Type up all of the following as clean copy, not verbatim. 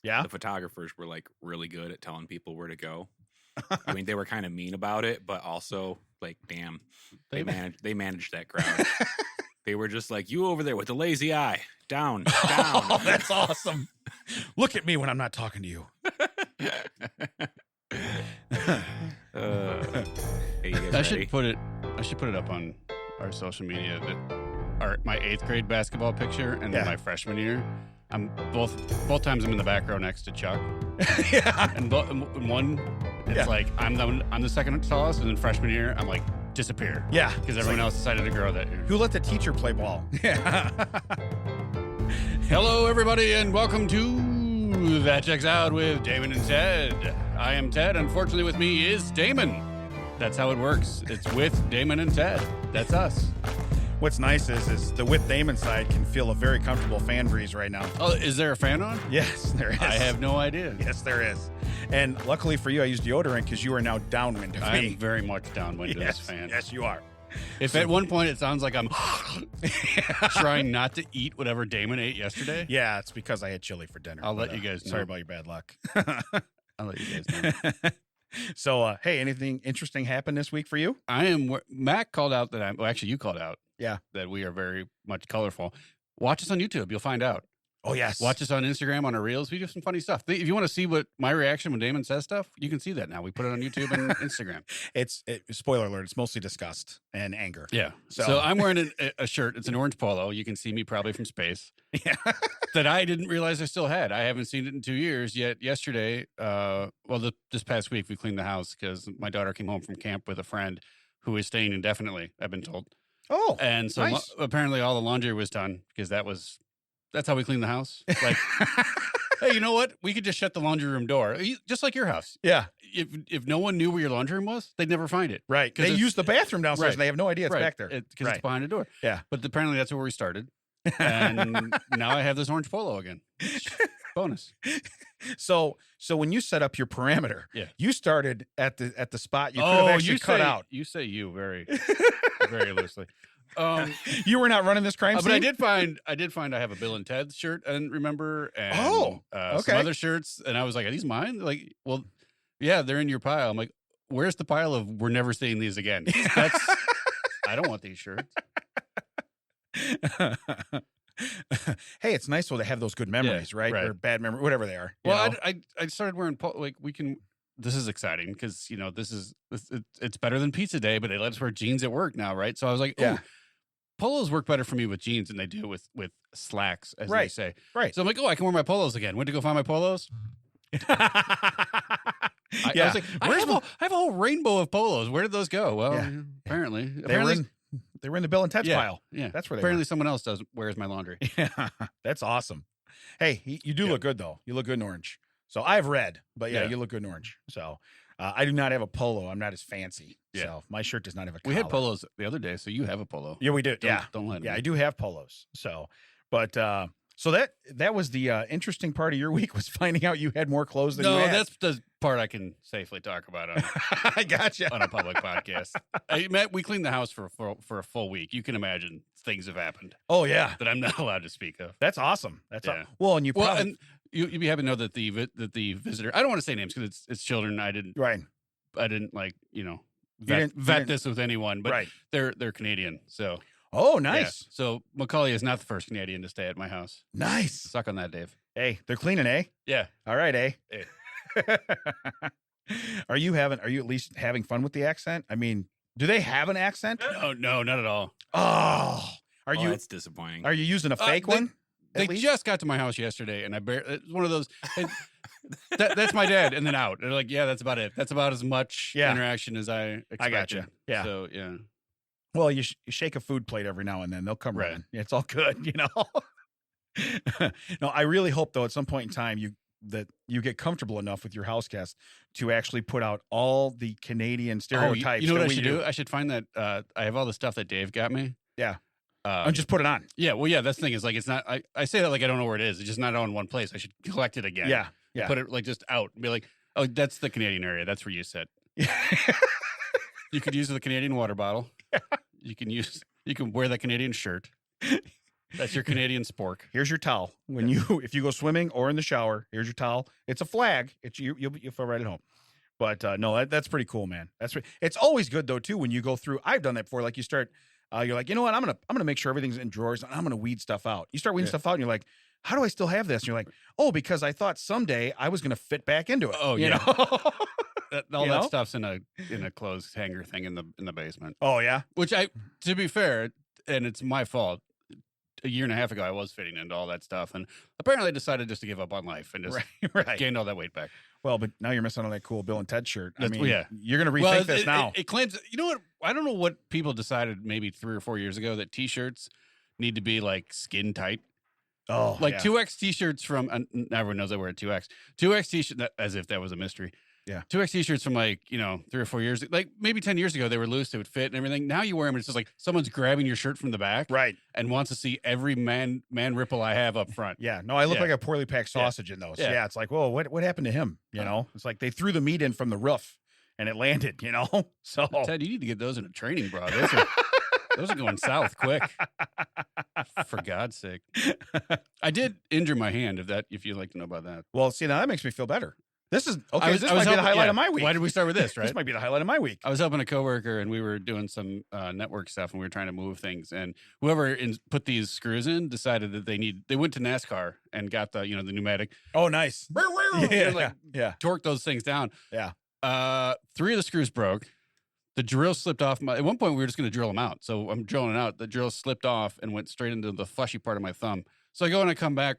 Yeah. The photographers were like really good at telling people where to go. I mean, they were kind of mean about it, but also like, damn, they managed that crowd. They were just like, you over there with the lazy eye, down. Oh, that's awesome. Look at me when I'm not talking to you. Hey, you guys I ready? should put it up on our social media that my 8th grade basketball picture and then my freshman year. I'm both times I'm in the back row next to Chuck. Yeah. And one, it's like I'm the second tallest, and then freshman year I'm like disappear. Yeah. Because everyone else decided to grow that year. Who let the teacher play ball? Yeah. Hello, everybody, and welcome to That Checks Out with Damon and Ted. I am Ted. Unfortunately, with me is Damon. That's how it works. It's with Damon and Ted. That's us. What's nice is the with Damon side can feel a very comfortable fan breeze right now. Oh, is there a fan on? Yes, there is. I have no idea. Yes, there is. And luckily for you, I used deodorant because you are now downwind of me. I'm very much downwind of this fan. Yes, you are. If at one point it sounds like I'm trying not to eat whatever Damon ate yesterday, Yeah, it's because I had chili for dinner. I'll let you guys know. Sorry about your bad luck. I'll let you guys know. So, hey, anything interesting happened this week for you? Mac called out that actually you called out. Yeah. That we are very much colorful. Watch us on YouTube. You'll find out. Oh, yes. Watch us on Instagram on our reels. We do some funny stuff. If you want to see what my reaction when Damon says stuff, you can see that now. We put it on YouTube and Instagram. Spoiler alert, it's mostly disgust and anger. Yeah. So I'm wearing a shirt. It's an orange polo. You can see me probably from space. Yeah. That I didn't realize I still had. I haven't seen it in 2 years yet. Yesterday, this past week, we cleaned the house because my daughter came home from camp with a friend who is staying indefinitely, I've been told. Oh, and so nice. Apparently all the laundry was done because that's how we clean the house. Like, hey, you know what? We could just shut the laundry room door, just like your house. Yeah. If no one knew where your laundry room was, they'd never find it. Right. They use the bathroom downstairs and they have no idea it's back there. Because it's behind the door. Yeah. But apparently that's where we started. And now I have this orange polo again. Bonus. So when you set up your parameter, you started at the spot you could have actually cut out. You say you very, very loosely. You were not running this crime scene? But I did find I have a Bill and Ted shirt, and remember, and some other shirts, and I was like, are these mine? Like, well, yeah, they're in your pile. I'm like, where's the pile of we're never seeing these again? I don't want these shirts. Hey, it's nice though to have those good memories, right? Or bad memory, whatever they are. Well, I started wearing this is exciting because it's better than pizza day, but they let us wear jeans at work now, right? So I was like, polos work better for me with jeans than they do with slacks, as they say. Right. So I'm like, I can wear my polos again. Went to go find my polos. I was like, I have a whole rainbow of polos. Where did those go? Well, apparently they were in the Bill and Ted's pile. Yeah, that's where they apparently were. someone else wears my laundry. Yeah, that's awesome. Hey, you do look good though. You look good in orange. So I have red, but you look good in orange. So I do not have a polo. I'm not as fancy. Yeah. So my shirt does not have a collar. We had polos the other day, so you have a polo. Yeah, we do. Don't let me. Yeah, I do have polos. So, but so that was the interesting part of your week was finding out you had more clothes than you had. No, that's the part I can safely talk about on I gotcha. on a public podcast. We cleaned the house for a full week. You can imagine things have happened. Oh yeah, that I'm not allowed to speak of. That's awesome. That's well, and you'd be happy to know that the visitor. I don't want to say names because it's children. I didn't vet this with anyone, but they're Canadian. So nice. Yeah. So Macaulay is not the first Canadian to stay at my house. Nice. Suck on that, Dave. Hey, they're cleaning, eh? Yeah. All right, eh? Hey. Are you at least having fun with the accent? I mean, do they have an accent? No, not at all. Oh, that's disappointing. Are you using a fake one? They just got to my house yesterday, and it's one of those. That's my dad, and then out. They're like, yeah, that's about it. That's about as much interaction as I expected. I got you. Yeah. So yeah. Well, you shake a food plate every now and then. They'll come running. It's all good, No, I really hope though at some point in time you get comfortable enough with your house guests to actually put out all the Canadian stereotypes. You know what I should do? I should find that. I have all the stuff that Dave got me. Yeah. And just put it on. Yeah. Well, yeah. That's the thing is like it's not. I say that like I don't know where it is. It's just not all in one place. I should collect it again. Yeah. Yeah. Put it like just out and be like, oh, that's the Canadian area. That's where you sit. You could use the Canadian water bottle. You can wear the Canadian shirt. That's your Canadian spork. Here's your towel. If you go swimming or in the shower, here's your towel. It's a flag. You'll feel right at home. But no, that's pretty cool, man. It's always good though too when you go through. I've done that before. Like you start, you're like, you know what? I'm gonna make sure everything's in drawers, and I'm gonna weed stuff out. You start weeding stuff out, and you're like, how do I still have this? And you're like, oh, because I thought someday I was gonna fit back into it. Oh, you yeah. know? All that stuff's in a closed hanger thing in the basement. Oh yeah. Which to be fair, and it's my fault. A year and a half ago, I was fitting into all that stuff, and apparently I decided just to give up on life and just gained all that weight back. Well, but now you're missing on that cool Bill and Ted shirt. I mean, yeah. You're going to rethink this now. It claims, you know what? I don't know what people decided maybe 3 or 4 years ago that T-shirts need to be like skin tight. Oh, like 2X T-shirts from, everyone knows I wear a 2X. 2X T-shirt, as if that was a mystery. Yeah. 2X T-shirts from like, 3 or 4 years, like maybe 10 years ago, they were loose, they would fit and everything. Now you wear them and it's just like someone's grabbing your shirt from the back. Right. And wants to see every man ripple I have up front. Yeah. No, I look like a poorly packed sausage in those. Yeah. It's like, whoa, what happened to him? You know, it's like they threw the meat in from the roof and it landed, So Ted, you need to get those in a training bra. Those are going south quick. For God's sake. I did injure my hand, if you'd like to know about that. Well, see, now that makes me feel better. This is okay. This might be the highlight of my week. Why did we start with this, right? This might be the highlight of my week. I was helping a coworker and we were doing some network stuff and we were trying to move things. And whoever put these screws in decided that they went to NASCAR and got the pneumatic. Oh, nice. Yeah. Torque those things down. Yeah. 3 of the screws broke. The drill slipped off at one point we were just going to drill them out. So I'm drilling it out. The drill slipped off and went straight into the fleshy part of my thumb. So I go and I come back.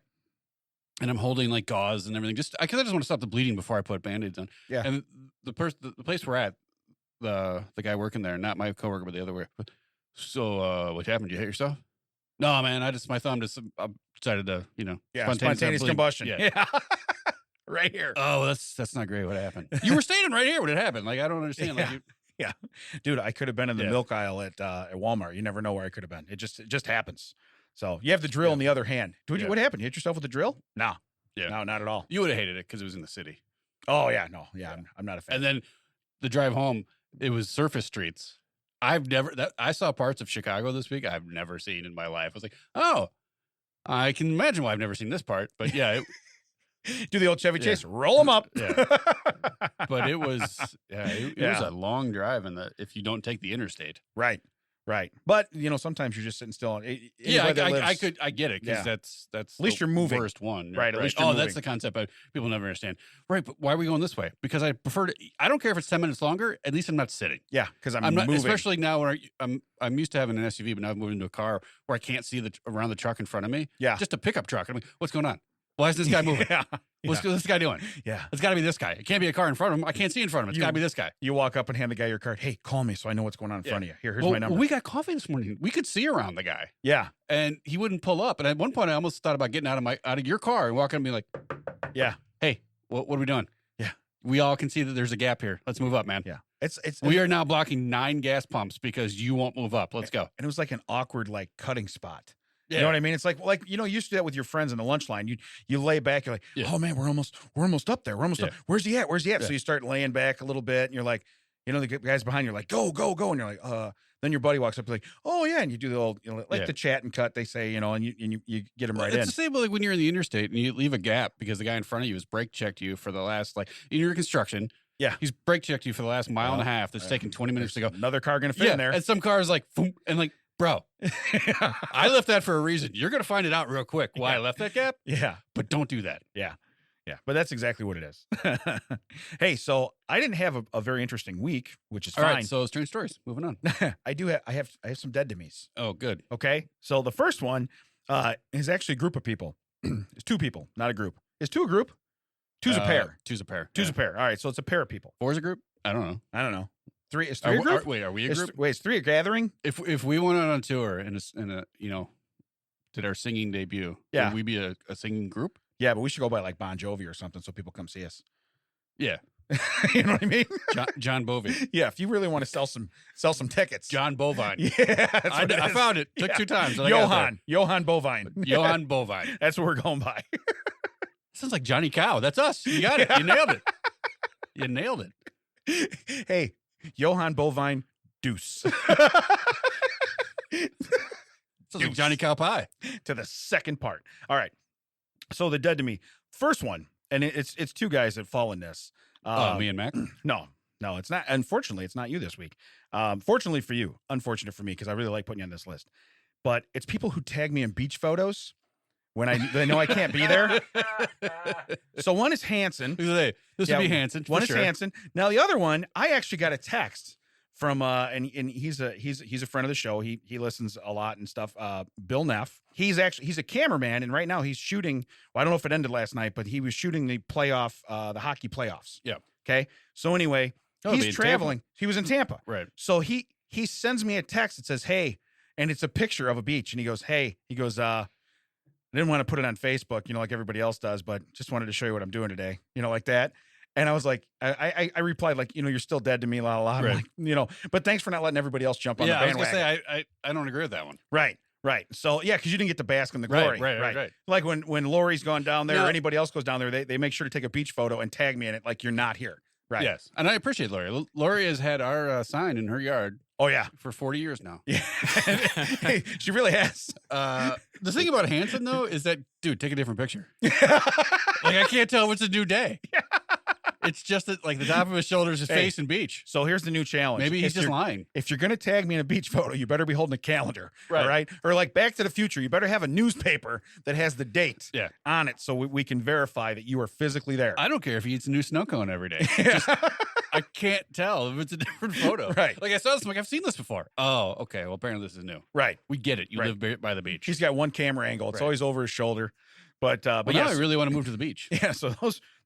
And I'm holding like gauze and everything, because I just want to stop the bleeding before I put Band-Aids on. Yeah. And the place we're at, the guy working there, not my coworker, but the other way. So what happened? Did you hit yourself? No, man. My thumb just decided to, spontaneous combustion. Yeah. Right here. Oh, that's not great. What happened? You were standing right here when it happened. Like I don't understand. Yeah. Yeah, dude, I could have been in the milk aisle at Walmart. You never know where I could have been. It just happens. So you have the drill in the other hand. What happened? You hit yourself with the drill? No. Yeah. No, not at all. You would have hated it because it was in the city. Oh, yeah. No. Yeah. I'm not a fan. And then the drive home, it was surface streets. I saw parts of Chicago this week I've never seen in my life. I was like, oh, I can imagine why I've never seen this part. But yeah. Do the old Chevy Chase. Roll them up. Yeah. But it was, it was a long drive if you don't take the interstate. Right. Right. But, sometimes you're just sitting still. I get it. Because that's at least you're moving. First one. Right. At least you're moving. That's the concept people never understand. Right. But why are we going this way? Because I prefer I don't care if it's 10 minutes longer. At least I'm not sitting. Yeah. Because I'm not moving. Especially now when I'm used to having an SUV, but now I've moved into a car where I can't see around the truck in front of me. Yeah. Just a pickup truck. I'm like, what's going on? Why is this guy moving? What's this guy doing? Yeah. It's got to be this guy. It can't be a car in front of him. I can't see in front of him. It's got to be this guy. You walk up and hand the guy your card. Hey, call me so I know what's going on in front of you. Here's my number. Well, we got coffee this morning. We could see around the guy. Yeah. And he wouldn't pull up. And at one point, I almost thought about getting out of your car and walking and being like, yeah. Hey, what are we doing? Yeah. We all can see that there's a gap here. Let's move up, man. Yeah. We are now blocking 9 gas pumps because you won't move up. Let's go. And it was like an awkward cutting spot. Yeah. You know what I mean? It's like you used to do that with your friends in the lunch line. You lay back, you're like, oh man, we're almost up there. We're almost up. Where's he at? Yeah. So you start laying back a little bit and you're like, the guys behind you are like, go. And you're like, then your buddy walks up like, oh yeah. And you do the old, the chat and cut, they say, and you get them right in. It's the same like when you're in the interstate and you leave a gap because the guy in front of you has brake checked you for the last, in your construction. Yeah. He's brake checked you for the last mile and a half. That's taken 20 minutes to go. Another car going to fit in there. And some cars like, and like, bro, I left that for a reason. You're going to find it out real quick why I left that gap. Yeah. But don't do that. Yeah. Yeah. But that's exactly what it is. Hey, so I didn't have a very interesting week, which is fine. All right. So strange stories. Moving on. I have some dead to me's. Oh, good. Okay. So the first one is actually a group of people. It's 2 people, not a group. Is 2 a group? 2's a pair. 2's a pair. 2's a pair. All right. So it's a pair of people. 4's a group? I don't know. 3 is 3 a group? Are we a group? Is 3 a gathering? If we went on a tour and did our singing debut, would we be a singing group? Yeah, but we should go by like Bon Jovi or something so people come see us. Yeah. You know what I mean? John Bovine. Yeah, if you really want to sell some tickets. John Bovine. Yeah, I found it. Took 2 times. Johan Bovine. Johan Bovine. That's what we're going by. Sounds like Johnny Cow. That's us. You got it. You nailed it. You nailed it. Hey, Johan Bovine Deuce. Sounds like Johnny Cow Pie. To the second part. All right. So the dead to me. First one, and it's two guys that fall in this. Me and Mac? No, it's not. Unfortunately, it's not you this week. Fortunately for you, unfortunate for me, because I really like putting you on this list. But it's people who tag me in beach photos when they know I can't be there. So one is Hanson. This would be Hanson. One is Hanson. Now the other one, I actually got a text from and he's a friend of the show. He listens a lot and stuff. Bill Neff. He's a cameraman, and right now he's shooting. Well, I don't know if it ended last night, but he was shooting the hockey playoffs. Yeah. Okay. So anyway, he's traveling. He was in Tampa. Right. So he sends me a text that says, "Hey," and it's a picture of a beach, and he goes, "Hey," I didn't want to put it on Facebook, like everybody else does, but just wanted to show you what I'm doing today, like that. And I was like, I replied like, you're still dead to me, la la. Right. Like, but thanks for not letting everybody else jump on the bandwagon. I was gonna say I don't agree with that one. Right. So yeah, because you didn't get to bask in the glory. Right. Like when Lori's gone down there or anybody else goes down there, they make sure to take a beach photo and tag me in it, like you're not here. Right. Yes, and I appreciate Lori. Lori has had our sign in her yard. Oh yeah, for 40 years now. Yeah, she really has. The thing about Hanson though is that, dude, take a different picture. Like I can't tell if it's a new day. Yeah. It's just that, like the top of his shoulders, his face, and beach. So here's the new challenge. Maybe he's just lying. If you're going to tag me in a beach photo, you better be holding a calendar. Right. All right. Or like Back to the Future, you better have a newspaper that has the date on it so we can verify that you are physically there. I don't care if he eats a new snow cone every day. I can't tell if it's a different photo. Right. Like I saw this, I'm like, I've seen this before. Oh, okay. Well, apparently this is new. Right. We get it. You live by the beach. He's got one camera angle. It's always over his shoulder. But now I really want to move to the beach. Yeah, so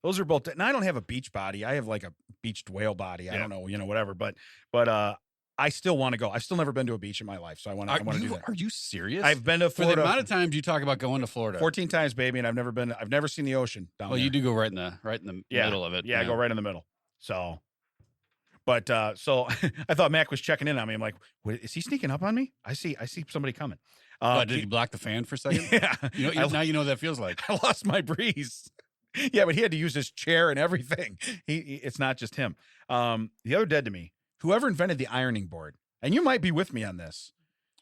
those are both. And I don't have a beach body. I have like a beached whale body. I don't know, whatever. But I still want to go. I've still never been to a beach in my life, so I want to do that. Are you serious? I've been to Florida. For the amount of times you talk about going to Florida, 14 times, baby, and I've never seen the ocean down there. Well, you do go right in the middle of it. Yeah, I go right in the middle. So, but so I thought Mac was checking in on me. I'm like, is he sneaking up on me? I see somebody coming. Did he block the fan for a second? Yeah. Now you know what that feels like. I lost my breeze. Yeah, but he had to use his chair and everything. It's not just him. The other dead to me, whoever invented the ironing board, and you might be with me on this.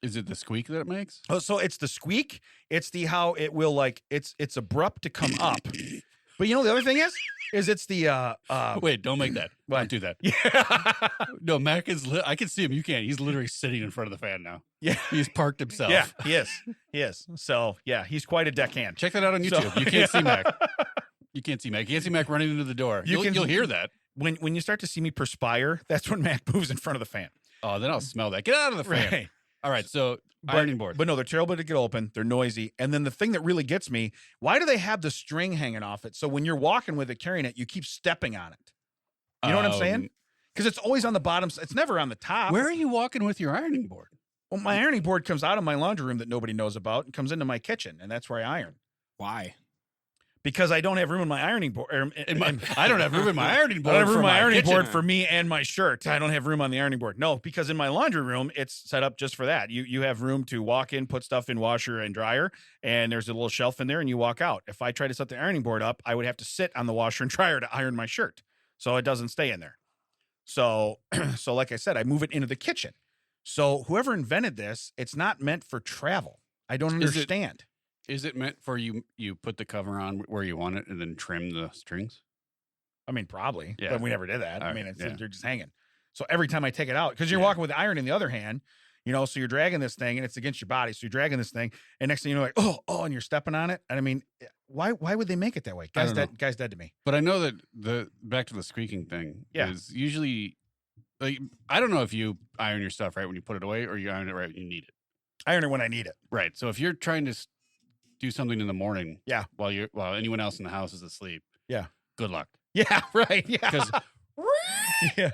Is it the squeak that it makes? Oh, so it's the squeak. It's the how it will it's abrupt to come up. But the other thing is it's the wait, don't make that. What? Don't do that. Yeah. No, Mac is I can see him. You can't. He's literally sitting in front of the fan now. Yeah. He's parked himself. Yeah, he is. So yeah, he's quite a deckhand. Check that out on YouTube. You can't see Mac. You can't see Mac. You can't see Mac running into the door. You'll hear that. When you start to see me perspire, that's when Mac moves in front of the fan. Oh, then I'll smell that. Get out of the fan. Right. All right, so ironing boards. But no, they're terrible to get open. They're noisy. And then the thing that really gets me, why do they have the string hanging off it? So when you're walking with it, carrying it, you keep stepping on it. You know what I'm saying? Because it's always on the bottom. It's never on the top. Where are you walking with your ironing board? Well, my ironing board comes out of my laundry room that nobody knows about and comes into my kitchen, and that's where I iron. Why? Because I don't have room in my ironing board. I don't have room in my ironing board. I don't have room in my ironing board for me and my shirt. I don't have room on the ironing board. No, because in my laundry room, it's set up just for that. You have room to walk in, put stuff in washer and dryer, and there's a little shelf in there, and you walk out. If I try to set the ironing board up, I would have to sit on the washer and dryer to iron my shirt, so it doesn't stay in there. So like I said, I move it into the kitchen. So whoever invented this, it's not meant for travel. I don't understand. Is it meant for you put the cover on where you want it and then trim the strings? I mean, probably. Yeah. But we never did that. All I mean, right, they're just hanging. So every time I take it out, because you're walking with the iron in the other hand, so you're dragging this thing and it's against your body. So you're dragging this thing, and next thing you know, like, and you're stepping on it. And I mean, why would they make it that way? Guy's dead to me. But I know that back to the squeaking thing is usually, like, I don't know if you iron your stuff right when you put it away or you iron it right when you need it. I iron it when I need it. Right. So if you're trying to do something in the morning, while anyone else in the house is asleep, good luck. Yeah, right. Yeah, because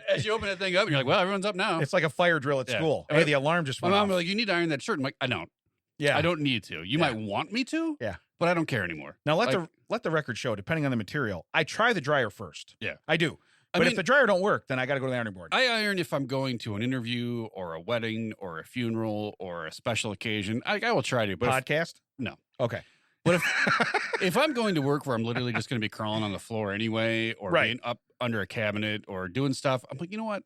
as you open that thing up, you're like, well, everyone's up now. It's like a fire drill at school. Hey, the alarm just went my off. mom like, you need to iron that shirt. I'm like, I don't. Yeah, I don't need to. You might want me to. Yeah, but I don't care anymore. Now let the record show. Depending on the material, I try the dryer first. Yeah, I do. But if the dryer don't work, then I got to go to the ironing board. I iron if I'm going to an interview or a wedding or a funeral or a special occasion. I will try to. But podcast? No. Okay. But if I'm going to work where I'm literally just going to be crawling on the floor anyway, or being up under a cabinet or doing stuff, I'm like, you know what?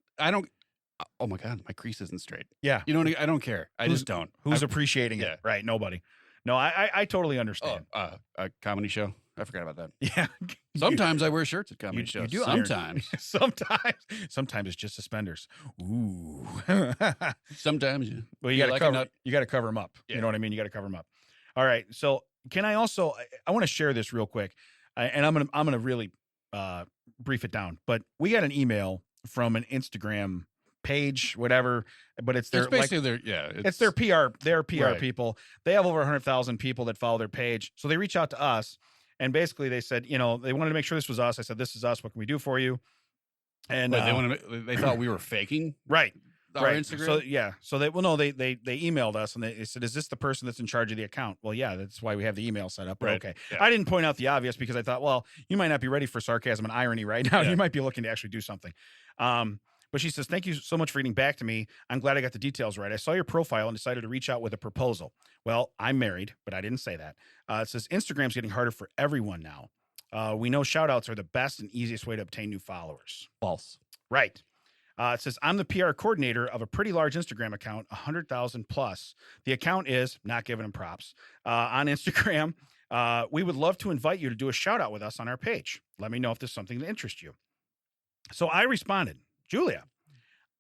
oh my God, my crease isn't straight. Yeah. You know, I don't care. I just don't. Who's appreciating it? Right. Nobody. No, I totally understand. A comedy show. I forgot about that. Yeah. Sometimes I wear shirts at comedy shows. You do sometimes. Sometimes it's just suspenders. Ooh. Sometimes. Well, you got to cover them up. Yeah. You know what I mean? You got to cover them up. All right. So can I also, I want to share this real quick, and I'm going to really brief it down, but we got an email from an Instagram page, whatever, but it's their, it's their PR people. They have over 100,000 people that follow their page. So they reach out to us, and basically they said, you know, they wanted to make sure this was us. I said, this is us. What can we do for you? And they thought we were faking. Right. Our Instagram. So they emailed us, and they said, is this the person that's in charge of the account? Well, yeah, that's why we have the email set up. But okay. Yeah. I didn't point out the obvious because I thought, well, you might not be ready for sarcasm and irony right now. Yeah. You might be looking to actually do something. But she says, thank you so much for getting back to me. I'm glad I got the details right. I saw your profile and decided to reach out with a proposal. Well, I'm married, but I didn't say that. It says Instagram's getting harder for everyone now. We know shout outs are the best and easiest way to obtain new followers. False. Right. It says, I'm the PR coordinator of a pretty large Instagram account, 100,000 plus. The account is, not giving them props, on Instagram. We would love to invite you to do a shout out with us on our page. Let me know if there's something that interests you. So I responded, Julia,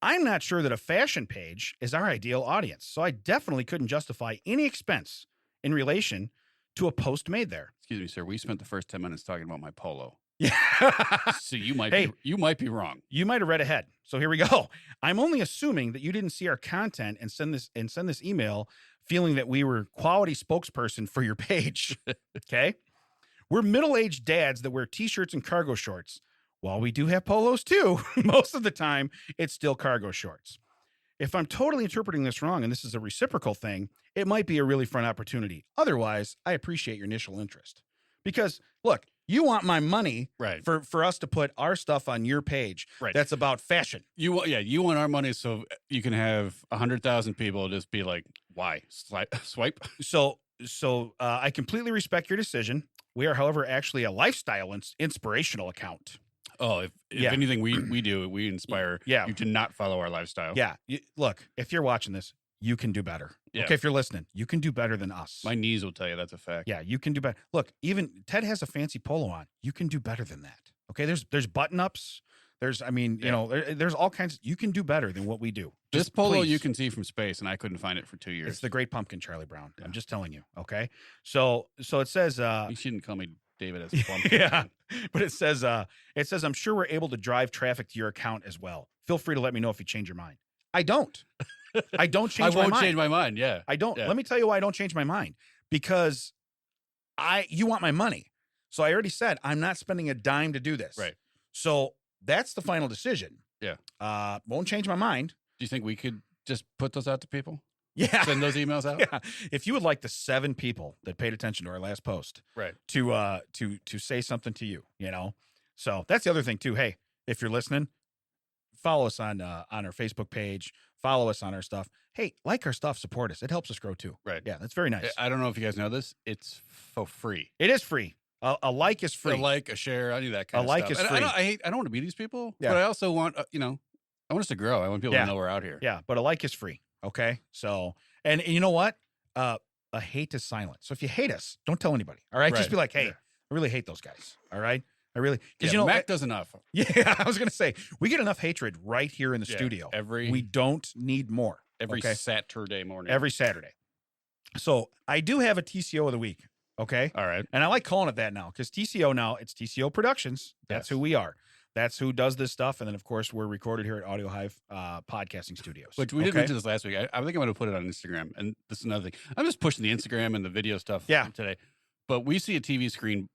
I'm not sure that a fashion page is our ideal audience, so I definitely couldn't justify any expense in relation to a post made there. Excuse me, sir. We spent the first 10 minutes talking about my polo. Yeah. So you might be wrong. You might have read ahead. So here we go. I'm only assuming that you didn't see our content and send this email feeling that we were quality spokesperson for your page. Okay? We're middle-aged dads that wear t-shirts and cargo shorts. While we do have polos too, most of the time it's still cargo shorts. If I'm totally interpreting this wrong and this is a reciprocal thing, it might be a really fun opportunity. Otherwise, I appreciate your initial interest. Because look, you want my money for us to put our stuff on your page that's about fashion. You want our money so you can have 100,000 people just be like, why? Swipe? So I completely respect your decision. We are, however, actually a lifestyle inspirational account. Oh, if anything we do, we inspire you to not follow our lifestyle. Yeah. Look, if you're watching this, you can do better. Yeah. Okay, if you're listening, you can do better than us. My knees will tell you that's a fact. Yeah, you can do better. Look, even Ted has a fancy polo on. You can do better than that. Okay, there's button-ups. There's all kinds. You can do better than what we do. This polo you can see from space, and I couldn't find it for 2 years. It's the Great Pumpkin, Charlie Brown. Yeah. I'm just telling you. Okay, so it says. You shouldn't call me David as a pumpkin. Yeah, but it says I'm sure we're able to drive traffic to your account as well. Feel free to let me know if you change your mind. I don't. I don't change my mind. I won't change my mind. Yeah, I don't. Yeah. Let me tell you why I don't change my mind. Because you want my money. So I already said I'm not spending a dime to do this. Right. So that's the final decision. Yeah. Won't change my mind. Do you think we could just put those out to people? Yeah. Send those emails out? Yeah. If you would like the 7 people that paid attention to our last post to say something to you, you know. So that's the other thing too. Hey, if you're listening, follow us on our Facebook page, follow us on our stuff. Hey, like our stuff, support us. It helps us grow too. Right. Yeah, that's very nice. I don't know if you guys know this. It's for free. It is free. A like is free. A like, a share, I do that kind of stuff. A like is free. I don't want to be these people, but I also want, I want us to grow. I want people to know we're out here. Yeah, but a like is free. Okay? So, and you know what? A hate is silent. So if you hate us, don't tell anybody. All right? Just be like, hey, I really hate those guys. All right? I really, because Mac does enough. Yeah, I was going to say, we get enough hatred right here in the studio. We don't need more. Every Saturday morning. Every Saturday. So I do have a TCO of the week. Okay. All right. And I like calling it that now because TCO now, it's TCO Productions. That's who we are. That's who does this stuff. And then, of course, we're recorded here at Audio Hive podcasting studios. Which we didn't mention this last week. I think I'm going to put it on Instagram. And this is another thing. I'm just pushing the Instagram and the video stuff today. But we see a TV screen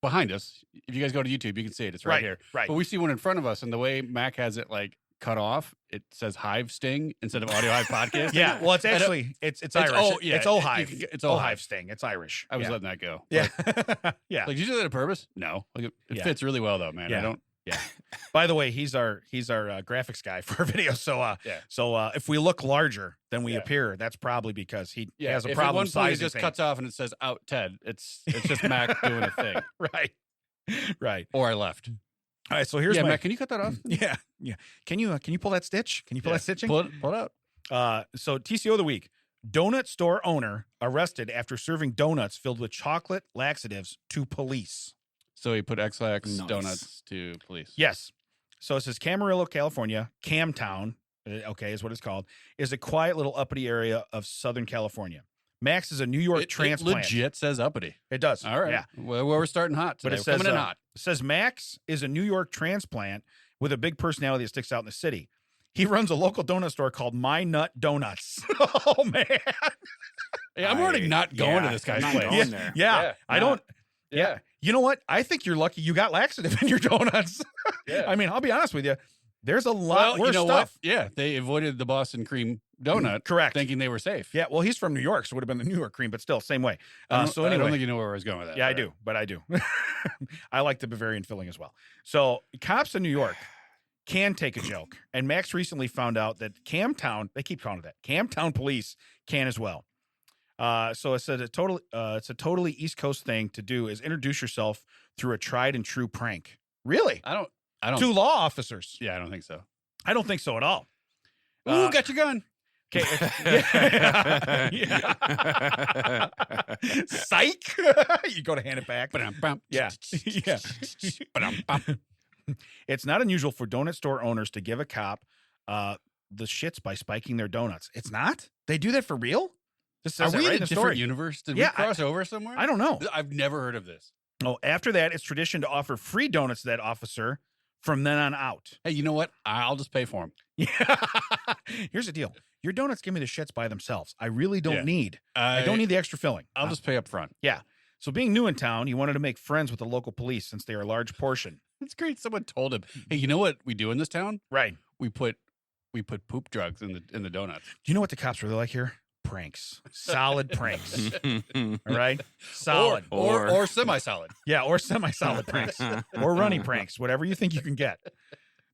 behind us. If you guys go to YouTube, you can see it. It's right here. Right. But we see one in front of us. And the way Mac has it like cut off, it says Hive Sting instead of Audio Hive Podcast. Yeah. Well, it's actually, it's Irish. It's O-Hive. It's O-Hive Sting. It's Irish. I was letting that go. Yeah. Yeah. Like, did you do that on purpose? No. Like, it fits really well though, man. Yeah. Yeah. By the way, he's our graphics guy for our video. So if we look larger than we appear, that's probably because he has a problem. At one point it just cuts off and it says out Ted. It's just Mac doing a thing. Right. Or I left. All right, so here's yeah, my Matt, can you cut that off? yeah. Can you pull that stitch? Can you pull that stitching? Pull it out. So TCO of the week. Donut store owner arrested after serving donuts filled with chocolate laxatives to police. So he put XX Nice. donuts to police. Yes. So it says Camarillo, California, Camtown, okay, is what it's called, is a quiet little uppity area of Southern California. Max is a New York It transplant. legit says uppity. It does. All right. Yeah. Well, we're starting hot today. But it We're says, coming in hot. it says Max is a New York transplant with a big personality that sticks out in the city. He runs a local donut store called My Nut Donuts. Oh, man. Hey, I'm already not going to this guy's I'm not place. going there. Yeah. I don't. Yeah. You know what? I think you're lucky you got laxative in your donuts. Yeah. I mean, I'll be honest with you. There's a lot worse you know stuff. What? Yeah, they avoided the Boston cream donut, Correct. thinking they were safe. Yeah, well, he's from New York, so it would have been the New York cream, but still, same way. So I anyway, don't think you know where I was going with that. yeah, I All do, but I do. I like the Bavarian filling as well. So cops in New York can take a joke, and Max recently found out that Camtown, they keep calling it that, Camtown police can as well. So it said it's a totally East Coast thing to do is introduce yourself through a tried and true prank. Really? I don't. To law officers? Yeah, I don't think so. I don't think so at all. Ooh, got your gun. Okay. Yeah. Psych. You go to hand it back. Ba-dum-bum. Yeah. Yeah. Ba-dum-bum. It's not unusual for donut store owners to give a cop the shits by spiking their donuts. It's not? They do that for real? This Are says that we right in a the different story. universe? Did Yeah, we cross over somewhere? I don't know. I've never heard of this. Oh, after that, it's tradition to offer free donuts to that officer from then on out. Hey, you know what? I'll just pay for them. Yeah. Here's the deal. Your donuts give me the shits by themselves. I really don't Yeah. need. I don't need the extra filling. I'll just pay up front. So being new in town, he wanted to make friends with the local police since they are a large portion. It's great. Someone told him, "Hey, you know what we do in this town? Right. We put poop drugs in the donuts." Do you know what the cops really like here? Pranks. Solid pranks. All right? Solid. Or semi-solid. Yeah, or semi-solid pranks. Or runny pranks. Whatever you think you can get.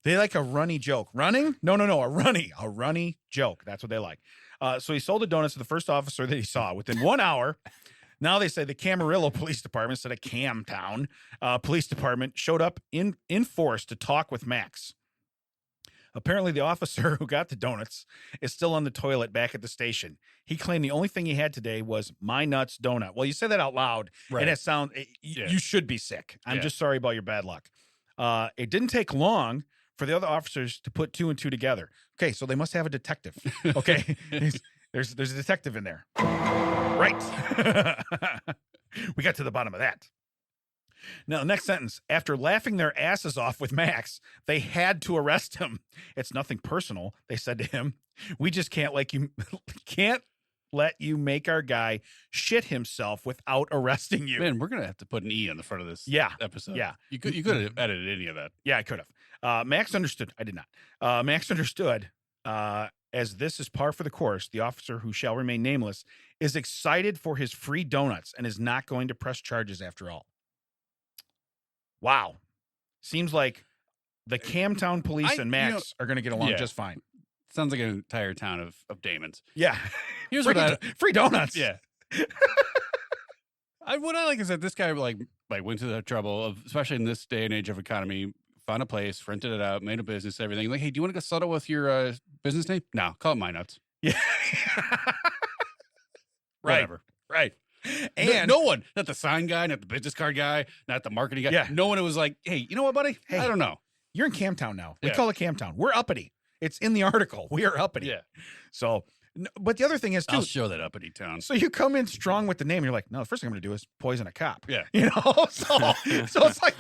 They like a runny joke. Running? No, a runny joke. That's what they like. So he sold the donuts to the first officer that he saw. Within 1 hour, now they say the Camarillo Police Department, instead of Camtown Police Department, showed up in force to talk with Max. Apparently, the officer who got the donuts is still on the toilet back at the station. He claimed the only thing he had today was My Nuts donut. Well, you said that out loud, and it sounds, you should be sick. I'm just sorry about your bad luck. It didn't take long for the other officers to put two and two together. Okay, so they must have a detective. Okay, there's a detective in there. Right. We got to the bottom of that. Now, next sentence. After laughing their asses off with Max, they had to arrest him. It's nothing personal, they said to him. We just can't let you make our guy shit himself without arresting you. Man, we're gonna have to put an E on the front of this episode. Yeah. You could have edited any of that. Yeah, I could have. Max understood. I did not. Max understood. As this is par for the course, the officer, who shall remain nameless, is excited for his free donuts and is not going to press charges after all. Wow. Seems like the Camtown police and Max are going to get along just fine. Sounds like an entire town of Damons. Yeah. Here's free donuts. Yeah. What I like is that this guy like went to the trouble of, especially in this day and age of economy, found a place, rented it out, made a business, everything. Like, hey, do you want to go settle with your business name? No, call it My Nuts. Yeah. Whatever. Right. And no one, not the sign guy, not the business card guy, not the marketing guy. Yeah. No one was like, hey, you know what, buddy? Hey, I don't know. You're in Camtown now. We Yeah. call it Camtown. We're uppity. It's in the article. We are uppity. Yeah. So, but the other thing is, too. I'll show that uppity town. So you come in strong with the name. And you're like, no, the first thing I'm going to do is poison a cop. Yeah. You know? So it's like,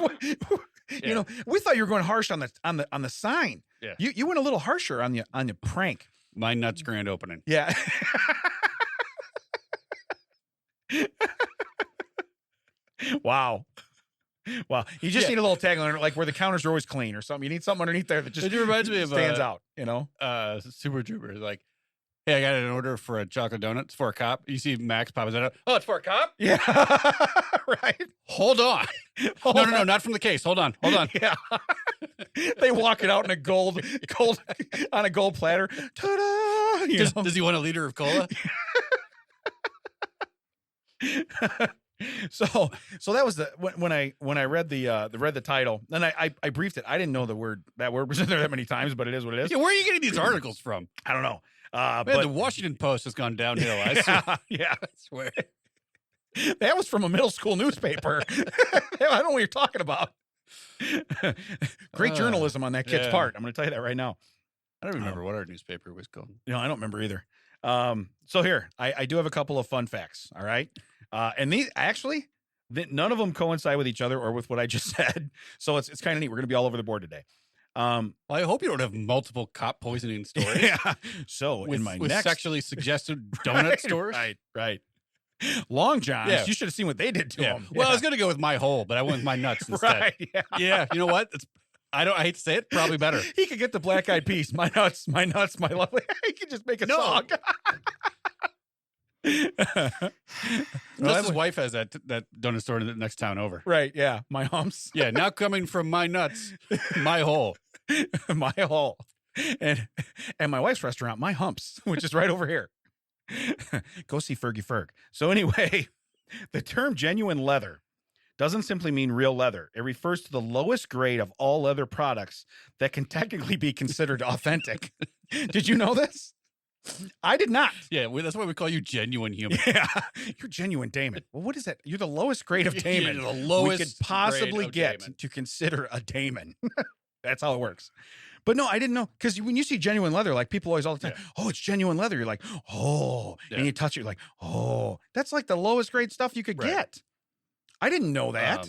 you know, we thought you were going harsh on the sign. Yeah. You went a little harsher on the prank. My Nuts grand opening. Yeah. Wow. You just need a little tagline, like where the counters are always clean or something. You need something underneath there that just It reminds me of stands out, you know? Super Troopers. Like, hey, I got an order for a chocolate donut. It's for a cop. You see Max pop his head up. Oh, it's for a cop? Yeah. Right. Hold on. No, not from the case. Hold on. Yeah. They walk it out in a gold on a gold platter. Ta-da! Does he want a liter of cola? So that was when I read the title, then I briefed it. I didn't know that word was in there that many times, but it is what it is. Yeah, where are you getting these articles from? I don't know. Man, But the Washington Post has gone downhill. I yeah, swear. that was from a middle school newspaper. I don't know what you're talking about. Great journalism on that kid's part. I'm going to tell you that right now. I don't remember what our newspaper was called. I don't remember either. So here, I do have a couple of fun facts. All right. And these actually, none of them coincide with each other or with what I just said. So it's kind of neat. We're going to be all over the board today. Well, I hope you don't have multiple cop poisoning stories. Yeah. So with next sexually suggested donut stores. Right. Long Johns. Yeah. You should have seen what they did to him. Well, I was going to go with my hole, but I went with my nuts instead. Right. Yeah. Yeah. You know what? I hate to say it, probably better. He could get the Black Eyed Peas. My nuts, my lovely. He could just make a song. Unless his wife has that donut store in the next town over. Right. Yeah. My humps. Yeah. Now coming from my nuts, my hole. My hole. And my wife's restaurant, My Humps, which is right over here. Go see Fergie Ferg. So anyway, the term genuine leather doesn't simply mean real leather. It refers to the lowest grade of all leather products that can technically be considered authentic. Did you know this? I did not. Yeah, that's why we call you genuine human. Yeah, you're genuine Damon. Well, what is that? You're the lowest grade of Damon You're the lowest we could possibly get Damon. to consider a Damon. That's how it works. But no, I didn't know, because when you see genuine leather, like people always all the time, oh, it's genuine leather. You're like, oh, and you touch it, you're like, oh, that's like the lowest grade stuff you could get. I didn't know that.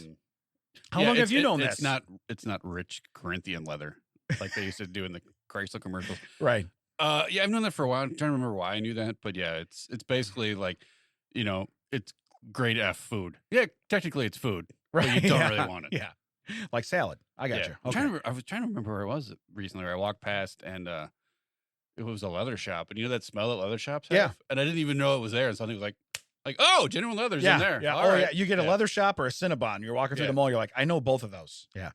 How long have you known this? It's not rich Corinthian leather like they used to do in the Chrysler commercials. Right. Yeah, I've known that for a while. I'm trying to remember why I knew that, but yeah, it's basically like, it's grade F food. Yeah, technically it's food, right? But you don't really want it. Yeah, like salad. I got you. Okay. I was trying to remember where I was recently. Where I walked past and it was a leather shop, and you know that smell that leather shops have? Yeah. And I didn't even know it was there, and something was like, oh, genuine leather's in there. Yeah. All right. Yeah. You get a leather shop or a Cinnabon. You're walking through the mall. You're like, I know both of those. Yeah.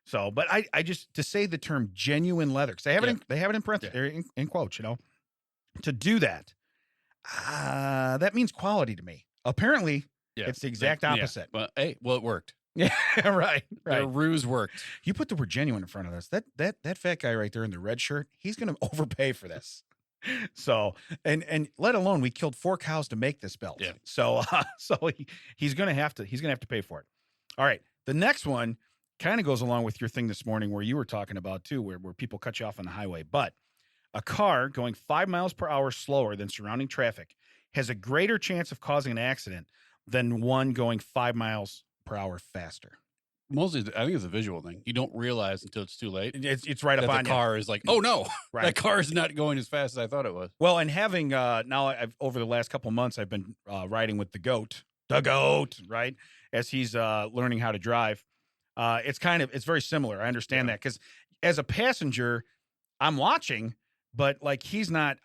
So, but I just, to say the term genuine leather, because they have it in parentheses, in quotes, to do that, that means quality to me. Apparently, it's the exact opposite. But hey, well, it worked. Yeah, right. The ruse worked. You put the word genuine in front of this. That fat guy right there in the red shirt, he's going to overpay for this. So, and let alone, we killed 4 cows to make this belt. Yeah. So he's going to have to pay for it. All right. The next one kind of goes along with your thing this morning where you were talking about too, where people cut you off on the highway. But a car going 5 miles per hour slower than surrounding traffic has a greater chance of causing an accident than one going 5 miles per hour faster. Mostly, I think it's a visual thing. You don't realize until it's too late. It's right up on you. The car is like, oh no, right. That car is not going as fast as I thought it was. Well, and having now, over the last couple of months, I've been riding with the goat, right? As he's learning how to drive. It's very similar. I understand that, because as a passenger, I'm watching, but like he's not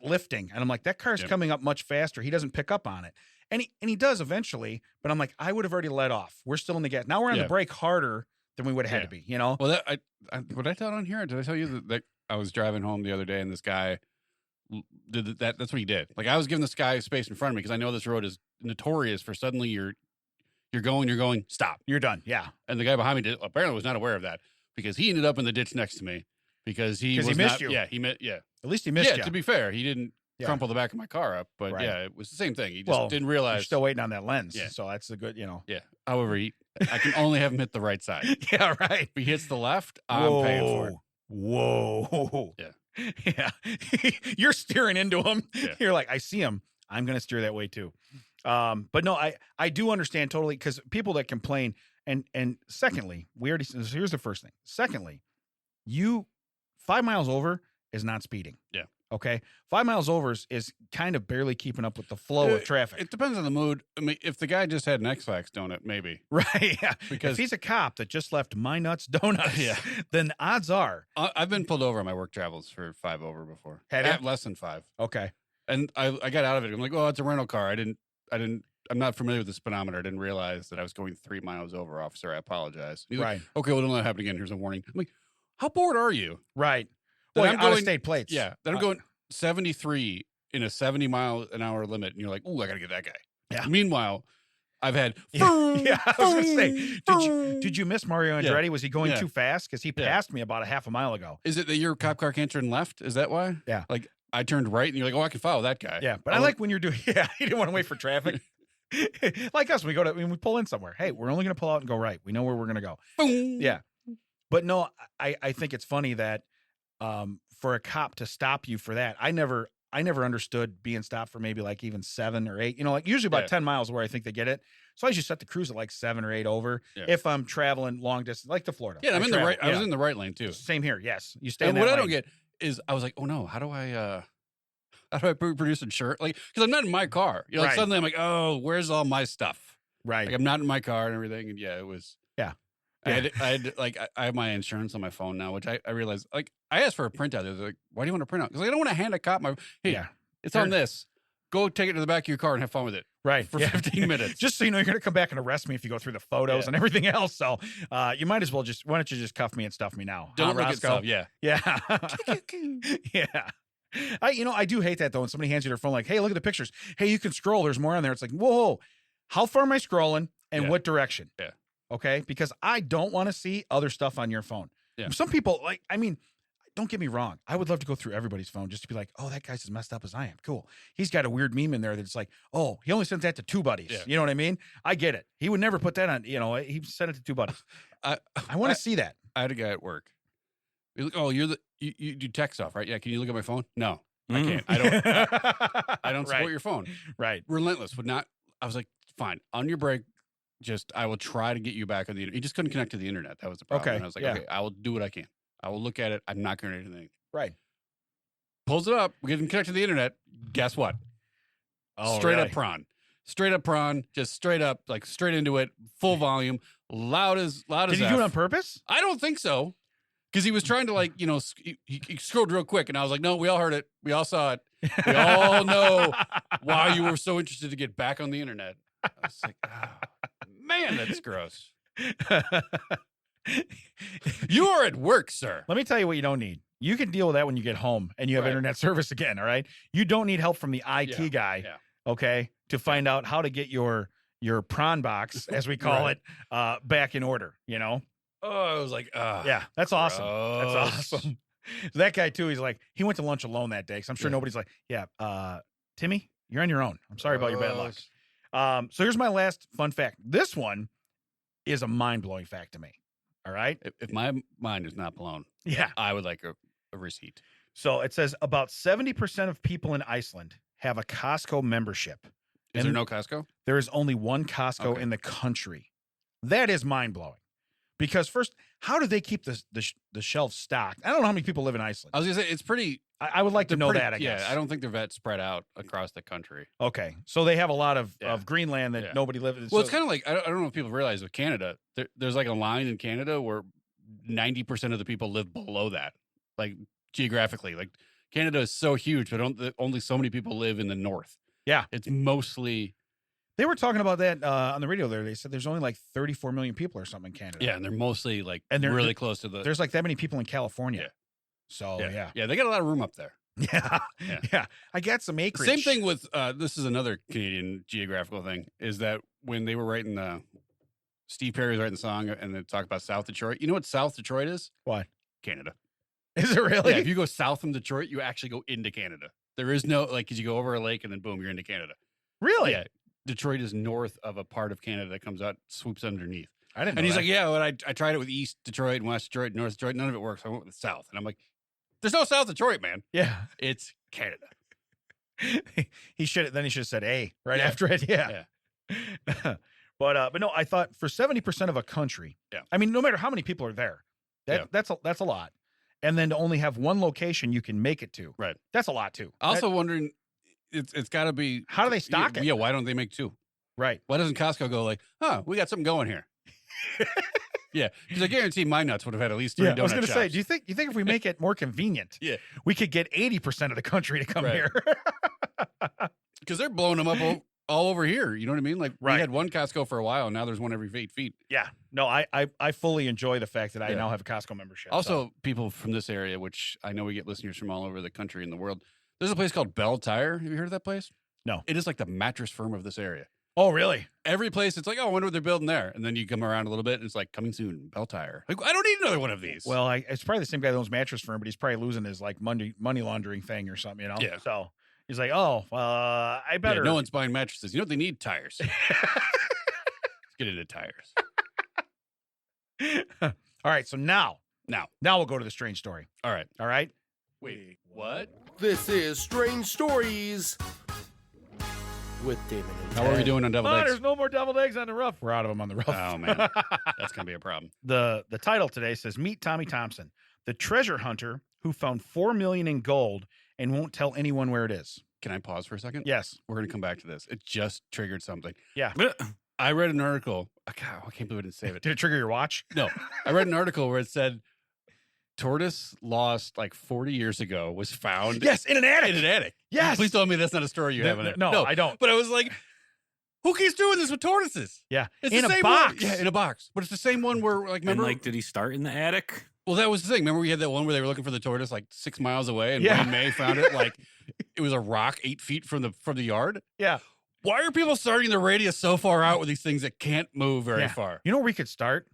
lifting, and I'm like, that car's coming up much faster. He doesn't pick up on it. And he does eventually, but I'm like, I would have already let off. We're still in the gas. Now we're on the brake harder than we would have had to be, Well, what I tell on here, did I tell you that I was driving home the other day and this guy did that? That's what he did. Like, I was giving this guy space in front of me because I know this road is notorious for suddenly you're going, stop. You're done. Yeah. And the guy behind me apparently was not aware of that, because he ended up in the ditch next to me because he missed you. Yeah, At least he missed you. Yeah, to be fair, he didn't crumple the back of my car up, but it was the same thing. He just didn't realize. You're still waiting on that lens. Yeah. So that's a good, Yeah. However, I can only have him hit the right side. Yeah, right. If he hits the left, I'm paying for it. Whoa. Yeah. Yeah. You're steering into him. Yeah. You're like, I see him. I'm going to steer that way too. But no, I do understand totally, because people that complain, and secondly, here's the first thing. Secondly, 5 miles over is not speeding. Yeah. Okay. 5 miles over is kind of barely keeping up with the flow of traffic. It depends on the mood. I mean, if the guy just had an X-Lax donut, maybe. Right. Yeah. Because if he's a cop that just left My Nuts Donuts, then odds are. I've been pulled over on my work travels for 5 over before. Have you? Less than 5. Okay. And I got out of it. I'm like, oh, it's a rental car. I'm not familiar with the speedometer. I didn't realize that I was going 3 miles over, officer. I apologize. He's right. Like, okay, well, don't let it happen again. Here's a warning. I'm like, how bored are you? Right. Well, I'm going state plates. Yeah. Then I'm going 73 in a 70 mile an hour limit. And you're like, oh, I got to get that guy. Yeah. Meanwhile, I've had. Yeah, I was gonna say, did you miss Mario Yeah. Andretti? Was he going Yeah. too fast? Because he Yeah. passed me about a half a mile ago. Is it that your cop car can't turn left? Is that why? Yeah. Like I turned right, and you're like, oh, I can follow that guy. Yeah, but I like when you're doing. Yeah, you didn't want to wait for traffic. Like us, when we pull in somewhere. Hey, we're only gonna pull out and go right. We know where we're gonna go. Boom. Yeah, but no, I think it's funny that for a cop to stop you for that, I never understood being stopped for maybe like even 7 or 8. Like usually about 10 miles where I think they get it. So I just set the cruise at like 7 or 8 over if I'm traveling long distance, like to Florida. Yeah, I'm in the right. I was in the right lane too. Same here. Yes, you stay. And in what that I don't lane. get is I was like, oh no, how do I produce insurance? Like, because I'm not in my car. Like Right. suddenly I'm like, oh, where's all my stuff? Right. Like I'm not in my car and everything. And yeah, it was. Yeah. I have my insurance on my phone now, which I realized. Like I asked for a printout. They're like, why do you want a printout? Because I don't want to hand a cop my. Hey, Yeah. it's on this. Go take it to the back of your car and have fun with it. Right. For 15 minutes. Just so you know, you're going to come back and arrest me if you go through the photos and everything else. So you might as well why don't you just cuff me and stuff me now? Don't look at Roscoe? stuff. Yeah. Yeah. Yeah. I do hate that though. When somebody hands you their phone, like, hey, look at the pictures. Hey, you can scroll. There's more on there. It's like, whoa, how far am I scrolling and what direction? Yeah. Okay. Because I don't want to see other stuff on your phone. Yeah. Some people don't get me wrong. I would love to go through everybody's phone just to be like, oh, that guy's as messed up as I am. Cool. He's got a weird meme in there that's like, oh, he only sends that to 2 buddies. Yeah. You know what I mean? I get it. He would never put that on, he sent it to 2 buddies. I want to see that. I had a guy at work. He's like, oh, you do tech stuff, right? Yeah. Can you look at my phone? No, I can't. I don't. I don't support Right. your phone. Right. Relentless would not. I was like, fine, on your break. I will try to get you back on the internet. He just couldn't connect to the internet. That was the problem. Okay, And I was like, yeah. okay, I will do what I can. I will look at it. I'm not going to do anything. Right. Pulls it up. We get him connected to the internet. Guess what? Oh, straight really? up prawn. Straight up prawn. Just straight up, like straight into it. Full volume. Loud as Did he do it on purpose? I don't think so. Because he was trying to he scrolled real quick. And I was like, no, we all heard it. We all saw it. We all know why you were so interested to get back on the internet. I was like, oh, man, that's gross. You are at work, sir. Let me tell you what you don't need. You can deal with that when you get home and you have Right. internet service again. All right. You don't need help from the IT guy. Yeah. Okay. To find out how to get your prawn box, as we call Right. it, back in order, Oh, I was like, Yeah. That's awesome. That's gross. awesome. So that guy too, he's like, he went to lunch alone that day. Cause I'm sure Yeah. nobody's like, Timmy, you're on your own. I'm sorry about your bad luck. Gross. So here's my last fun fact. This one is a mind-blowing fact to me. All right. If my mind is not blown, Yeah. I would like a receipt. So it says about 70% of people in Iceland have a Costco membership. Is there no Costco? There is only one Costco Okay. in the country. That is mind-blowing. Because first, how do they keep the shelves stocked? I don't know how many people live in Iceland. I was gonna say it's pretty. I would like to know that, I guess. Yeah, I don't think they're that spread out across the country. Okay. So they have a lot of Yeah. Greenland that Yeah. nobody lives in. Well, it's kind of like I don't know if people realize with Canada, there's like a line in Canada where 90% of the people live below that, like geographically. Like Canada is so huge, but only so many people live in the north. Yeah. It's mostly. They were talking about that on the radio there. They said there's only like 34 million people or something in Canada. Yeah, and they're mostly like And they're really close to the. There's like that many people in California. Yeah. So yeah, they got a lot of room up there. Yeah. Yeah. Yeah. I got some acreage. Same thing with this is another Canadian geographical thing, is that when they were writing Steve Perry was writing the song and they talk about South Detroit. You know what South Detroit is? What? Canada. Is it really? Yeah, if you go south from Detroit, you actually go into Canada. There is no because you go over a lake and then boom, you're into Canada. Really? Yeah. Detroit is north of a part of Canada that comes out, swoops underneath. I didn't know And he's that. like, yeah, well, I tried it with East Detroit and West Detroit, North Detroit. None of it works. So I went with the South. And I'm like, there's no South Detroit, man. Yeah. It's Canada. He should have said A right Yeah. after it. Yeah. But no, I thought for 70% of a country, Yeah. I mean, no matter how many people are there, that's a lot. And then to only have one location you can make it to. Right. That's a lot too. Also wondering, it's got to be. How do they stock it? Yeah, why don't they make 2? Right. Why doesn't Costco go like, we got something going here? Yeah, because I guarantee my nuts would have had at least 3 donut I was going to say, shops. do you think if we make it more convenient, Yeah. we could get 80% of the country to come Right. here? Because they're blowing them up all over here. You know what I mean? Like Right. we had one Costco for a while, and now there's one every 8 feet. Yeah. No, I fully enjoy the fact that I Yeah. now have a Costco membership. Also, people from this area, which I know we get listeners from all over the country and the world. There's a place called Bell Tire. Have you heard of that place? No. It is like the mattress firm of this area. Oh, really? Every place, it's like, oh, I wonder what they're building there. And then you come around a little bit, and it's like, coming soon, Bell Tire. Like, I don't need another one of these. Well, it's probably the same guy that owns Mattress Firm, but he's probably losing his like money laundering thing or something, Yeah. So he's like, oh, I better. No one's buying mattresses. You know what they need? Tires. Let's get into tires. All right. So now we'll go to the strange story. All right. All right. Wait, what? This is Strange Stories with David and How are we Ted. doing on deviled eggs? There's no more deviled eggs on the roof. We're out of them on the roof. Oh, man. That's going to be a problem. The title today says, Meet Tommy Thompson, the treasure hunter who found $4 million in gold and won't tell anyone where it is. Can I pause for a second? Yes. We're going to come back to this. It just triggered something. Yeah. I read an article. God, I can't believe I didn't save it. Did it trigger your watch? No. I read an article where it said tortoise lost like 40 years ago was found Yes, in an attic. in an attic. Yes. Please tell me that's not a story you have in it. No, I don't. But I was like, who keeps doing this with tortoises? Yeah. It's in the a same box. One. Yeah, in a box. But it's the same one where, like, And remember? like, did he start in the attic? Well, that was the thing. Remember we had that one where they were looking for the tortoise like 6 miles away, and Yeah. Wayne May found it like it was a rock 8 feet from the yard. Yeah. Why are people starting the radius so far out with these things that can't move very Yeah. far? You know where we could start?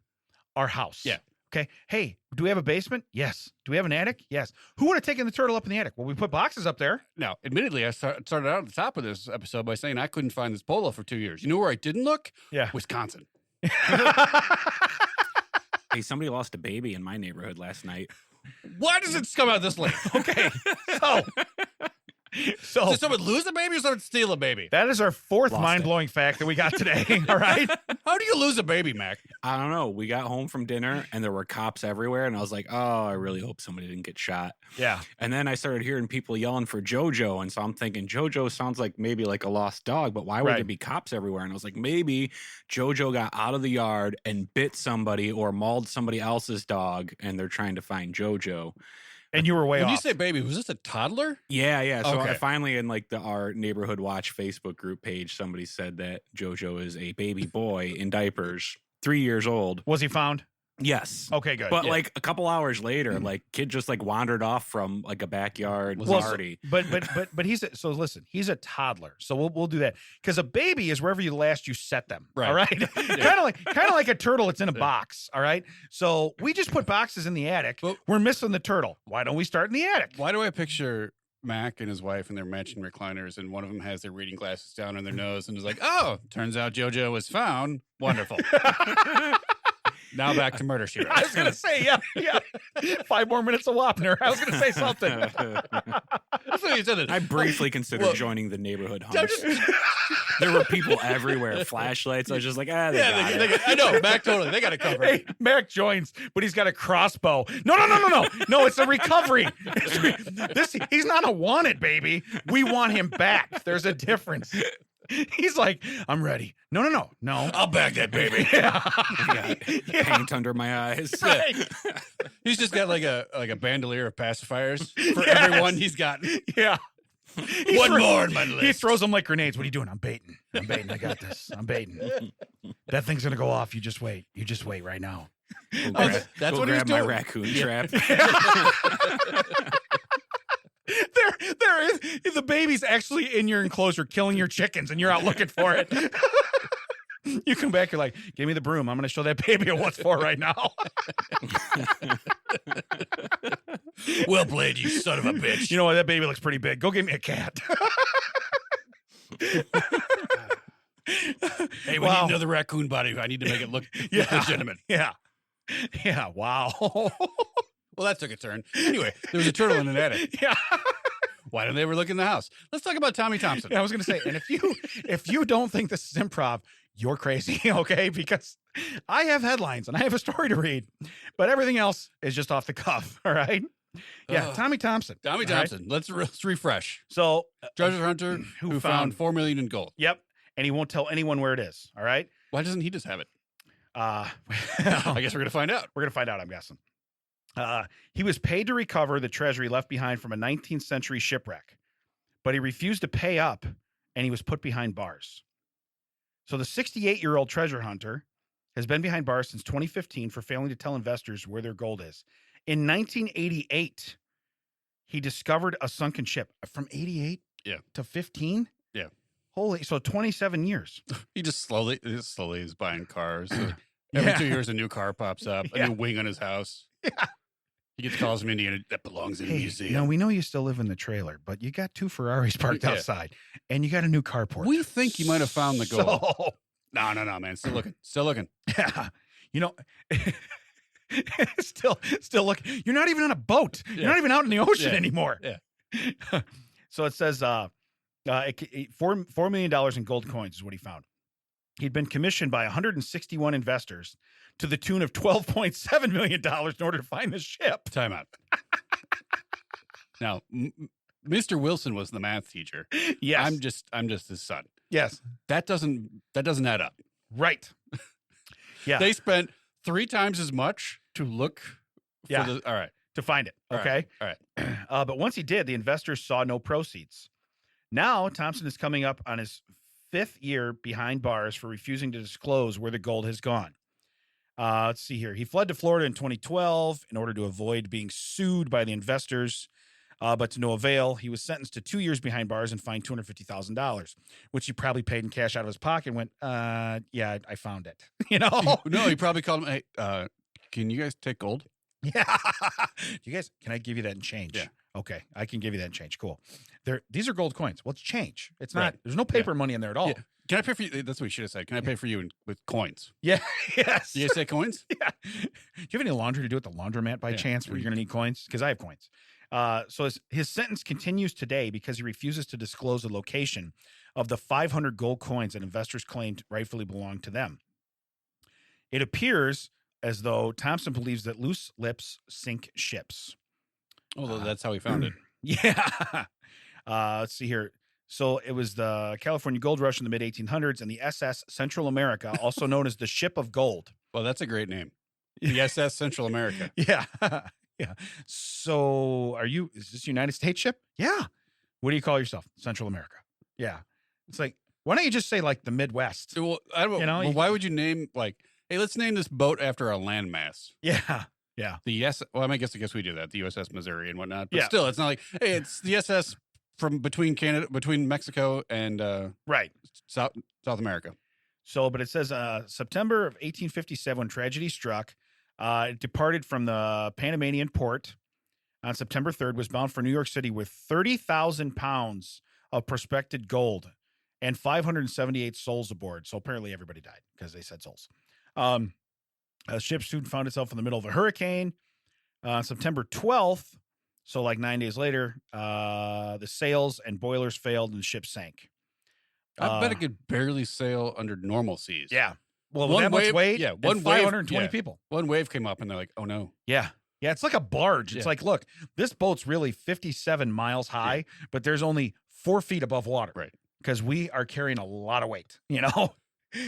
Our house. Yeah. Okay. Hey, do we have a basement? Yes. Do we have an attic? Yes. Who would have taken the turtle up in the attic? Well, we put boxes up there. Now, admittedly, I started out at the top of this episode by saying I couldn't find this polo for 2 years. You know where I didn't look? Yeah. Wisconsin. Hey, somebody lost a baby in my neighborhood last night. Why does it come out this late? Okay. So Did someone lose a baby or someone steal a baby? that is our fourth Lost it. mind-blowing fact that we got today. All right. How do you lose a baby, Mac? I don't know. We got home from dinner and there were cops everywhere. And I was like, oh, I really hope somebody didn't get shot. Yeah. And then I started hearing people yelling for JoJo. And so I'm thinking JoJo sounds like maybe like a lost dog, but why would Right. there be cops everywhere? And I was like, maybe JoJo got out of the yard and bit somebody or mauled somebody else's dog and they're trying to find JoJo. And you were way When off. you say baby, was this a toddler? Yeah. So Okay. I finally, in like our neighborhood watch Facebook group page, somebody said that JoJo is a baby boy in diapers, 3 years old. Was he found? Yes. Okay, good. But Yeah. like a couple hours later, like kid just like wandered off from like a backyard Well, party. but he's so listen, he's a toddler. So we'll do that because a baby is wherever you set them. Right. All right. kind of like a turtle. It's in a Yeah. box. All right. So we just put boxes in the attic. Well- We're missing the turtle. Why don't we start in the attic? Why do I picture Mac and his wife in their matching recliners, and one of them has their reading glasses down on their nose and is like, oh, turns out JoJo was found. Wonderful. Now back to Murder, She Wrote. I was gonna say, yeah. 5 more minutes of Wapner. I was gonna say something. That's what you said. I briefly considered Well, joining the neighborhood I'm hunt. just- There were people everywhere, flashlights. I was just like, they got it. I know, Mac totally. They got it covered. Hey, Mac joins, but he's got a crossbow. No, it's a recovery. He's not a wanted baby. We want him back. There's a difference. He's like, I'm ready. No. I'll bag that baby. Yeah. Yeah. Paint under my eyes. Right. He's just got like a bandolier of pacifiers for Yes. everyone he's got. Yeah. One more in my He list. throws them like grenades. What are you doing? I'm baiting. I got this. I'm baiting. That thing's gonna go off. You just wait. right now. Go Oh, grab, that's go what he was grab my doing. raccoon trap. There is the baby's actually in your enclosure killing your chickens, and you're out looking for it. You come back, you're like, give me the broom. I'm gonna show that baby what's for right now. Well played, you son of a bitch. You know what? That baby looks pretty big. Go get me a cat. Hey, we Wow. need another raccoon body. I need to make it look Yeah. legitimate. Yeah. Wow. Well, that took a turn. Anyway, there was a turtle in an attic. Yeah. Why didn't they ever look in the house? Let's talk about Tommy Thompson. Yeah, I was gonna say, and if you don't think this is improv, you're crazy, okay? Because I have headlines and I have a story to read, but everything else is just off the cuff. All right. Yeah, Ugh. Tommy Thompson. Tommy all right? Thompson. Let's refresh. So, Treasure hunter who found $4 million in gold. yep, and he won't tell anyone where it is. All right. Why doesn't he just have it? I I guess we're gonna find out. We're gonna find out. I'm guessing. He was paid to recover the treasure he left behind from a 19th century shipwreck, but he refused to pay up, and he was put behind bars. So the 68-year-old treasure hunter has been behind bars since 2015 for failing to tell investors where their gold is. In 1988, he discovered a sunken ship. From 88 Yeah. to 15? Yeah. Holy, so 27 years. He just slowly is buying cars. So every 2 years, a new car pops up, a new wing on his house. Yeah. He gets calls from Indiana that belongs in a museum. Now, we know you still live in the trailer, but you got 2 Ferraris parked outside, and you got a new carport. We think you might have found the gold. So, No, man. Still looking. yeah, you know, still looking. You're not even on a boat. You're not even out in the ocean anymore. Yeah. So it says $4 million in gold coins is what he found. He'd been commissioned by 161 investors to the tune of $12.7 million in order to find the ship. Time out. Now, Mr. Wilson was the math teacher. Yes. I'm just his son. Yes. That doesn't add up. Right. Yeah. They spent 3 times as much to look for all right. To find it. Okay. All right. But once he did, the investors saw no proceeds. Now, Thompson is coming up on his 5th year behind bars for refusing to disclose where the gold has gone. Let's see here. He fled to Florida in 2012 in order to avoid being sued by the investors, but to no avail. He was sentenced to 2 years behind bars and fined $250,000, which he probably paid in cash out of his pocket and went, yeah, I found it. You know? No, he probably called him, hey, can you guys take gold? Yeah. You guys, can I give you that in change? Yeah. Okay, I can give you that in change. Cool. These are gold coins. Well, it's change. It's not. There's no paper money in there at all. Yeah. Can I pay for you? That's what you should have said. Can I pay for you with coins? Yeah. Yes. You guys say coins? Yeah. Do you have any laundry to do at the laundromat by chance where you're going to need coins? Because I have coins. So his sentence continues today because he refuses to disclose the location of the 500 gold coins that investors claimed rightfully belonged to them. It appears as though Thompson believes that loose lips sink ships. Oh, that's how he found it. Yeah. Let's see here. So it was the California Gold Rush in the mid-1800s and the SS Central America, also known as the Ship of Gold. Well, that's a great name. The SS Central America. Yeah. Yeah. So is this United States ship? Yeah. What do you call yourself? Central America. Yeah. It's like, why don't you just say like the Midwest? Well, I don't know. Well, why would you name hey, let's name this boat after a landmass. Yeah. Yeah. Well, I guess we do that. The USS Missouri and whatnot. But still, it's not like, hey, it's the SS from between Mexico and South America. So, but it says September of 1857 when tragedy struck, it departed from the Panamanian port on September 3rd, was bound for New York City with 30,000 pounds of prospected gold and 578 souls aboard. So apparently everybody died because they said souls. The ship soon found itself in the middle of a hurricane. September 12th, so like 9 days later, the sails and boilers failed and the ship sank. I bet it could barely sail under normal seas. Yeah. Well, with that much weight, yeah, 520 people. One wave came up and they're like, oh no. Yeah. Yeah, it's like a barge. It's like, look, this boat's really 57 miles high, but there's only 4 feet above water. Right. Because we are carrying a lot of weight, you know?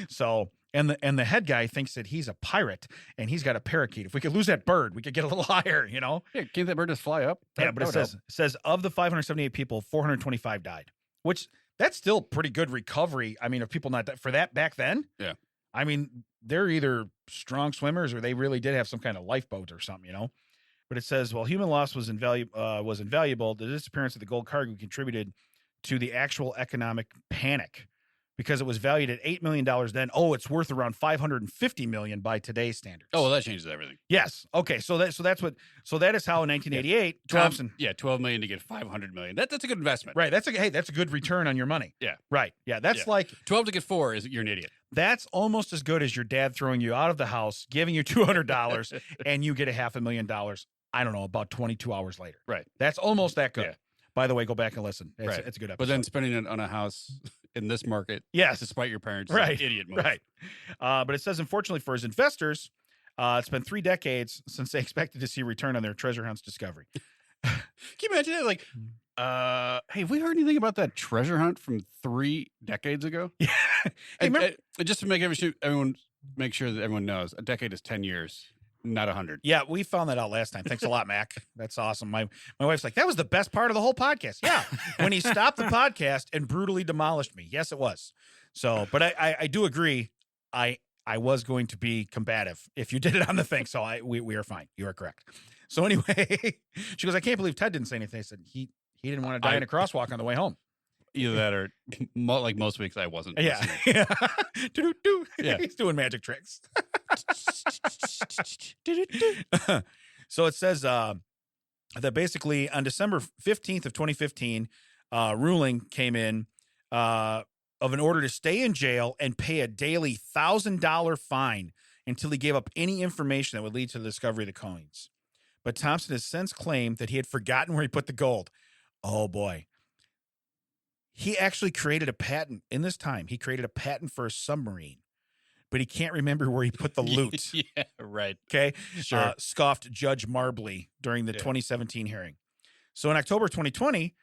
So, and the head guy thinks that he's a pirate and he's got a parakeet. If we could lose that bird, we could get a little higher, you know? Yeah, can't that bird just fly up? Yeah, but it says of the 578 people, 425 died, which that's still pretty good recovery. I mean, if people not for that back then, yeah. I mean, they're either strong swimmers or they really did have some kind of lifeboat or something, you know? But it says, while human loss was invaluable, the disappearance of the gold cargo contributed to the actual economic panic because it was valued at $8 million then. Oh, it's worth around $550 million by today's standards. Oh, well, that changes everything. Yes. Okay. So that is how in 1988 Thompson. $12 million to get $500 million. That's a good investment. Right. That's a good return on your money. Yeah. Right. Yeah. That's like 12 to get 4 you're an idiot. That's almost as good as your dad throwing you out of the house, giving you $200 and you get $500,000. I don't know, about 22 hours later. Right. That's almost that good. Yeah. By the way, go back and listen. It's a good episode. But then spending it on a house in this market, yes, despite your parents, right, idiot move. Right. But it says, unfortunately for his investors, it's been 3 decades since they expected to see a return on their treasure hunt's discovery. Can you imagine it? Like, hey, have we heard anything about that treasure hunt from 3 decades ago? Yeah. Hey, just to make everyone make sure that everyone knows, a decade is 10 years. Not 100. Yeah, we found that out last time. Thanks a lot, Mac. That's awesome. My wife's like, that was the best part of the whole podcast. Yeah, when he stopped the podcast and brutally demolished me. Yes, it was. So, but I do agree. I was going to be combative if you did it on the thing. So we are fine. You are correct. So anyway, she goes, I can't believe Ted didn't say anything. I said he didn't want to die in a crosswalk on the way home. Either that or like most weeks I wasn't. Yeah. listening. Yeah. Do-do-do. Yeah. He's doing magic tricks. So it says that basically on December 15th of 2015, ruling came in of an order to stay in jail and pay a daily $1,000 fine until he gave up any information that would lead to the discovery of the coins. But Thompson has since claimed that he had forgotten where he put the gold. Oh boy. He actually created a patent in this time. He created a patent for a submarine, but he can't remember where he put the loot. Yeah, right. Okay. Sure. Scoffed Judge Marbley during the 2017 hearing. So in October 2020,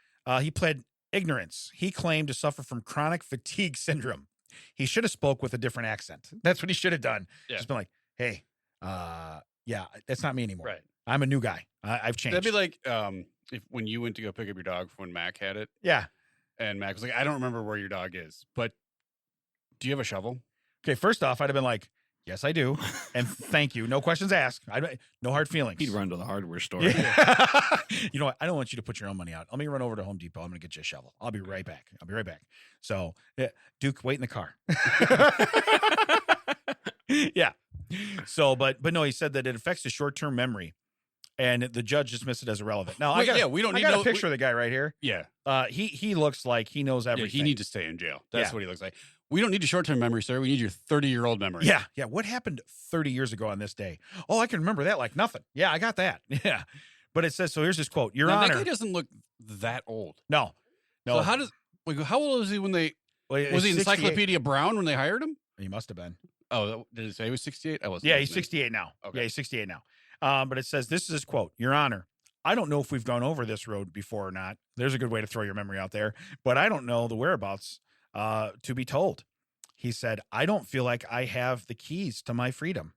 he pled ignorance. He claimed to suffer from chronic fatigue syndrome. He should have spoke with a different accent. That's what he should have done. Yeah. Just been like, hey, yeah, that's not me anymore. Right. I'm a new guy. I've changed. That'd be like if when you went to go pick up your dog when Mac had it, yeah. and Mac was like, I don't remember where your dog is, but do you have a shovel? Okay, first off, I'd have been like, yes, I do. And thank you. No questions asked. No hard feelings. He'd run to the hardware store. Yeah. You know what? I don't want you to put your own money out. Let me run over to Home Depot. I'm going to get you a shovel. I'll be right back. So, Duke, wait in the car. Yeah. So, but no, he said that it affects his short-term memory. And the judge dismissed it as irrelevant. Now, we don't need I got a picture of the guy right here. Yeah. He looks like he knows Yeah, everything. he needs to stay in jail. That's Yeah. what he looks like. We don't need a short-term memory, sir. We need your 30-year-old memory. Yeah. Yeah. What happened 30 years ago on this day? Oh, I can remember that like nothing. Yeah, I got that. Yeah. But it says, so here's this quote. Your Now, Honor. that guy doesn't look that old. No. So how old was he when they, was he 68. Encyclopedia Brown when they hired him? He must have been. Oh, did it say he was 68? I wasn't. Yeah, he's listening. 68 now. Okay. Yeah, he's 68 now. But it says, this is his quote. Your Honor, I don't know if we've gone over this road before or not. There's a good way to throw your memory out there. But I don't know the whereabouts to be told. He said, I don't feel like I have the keys to my freedom.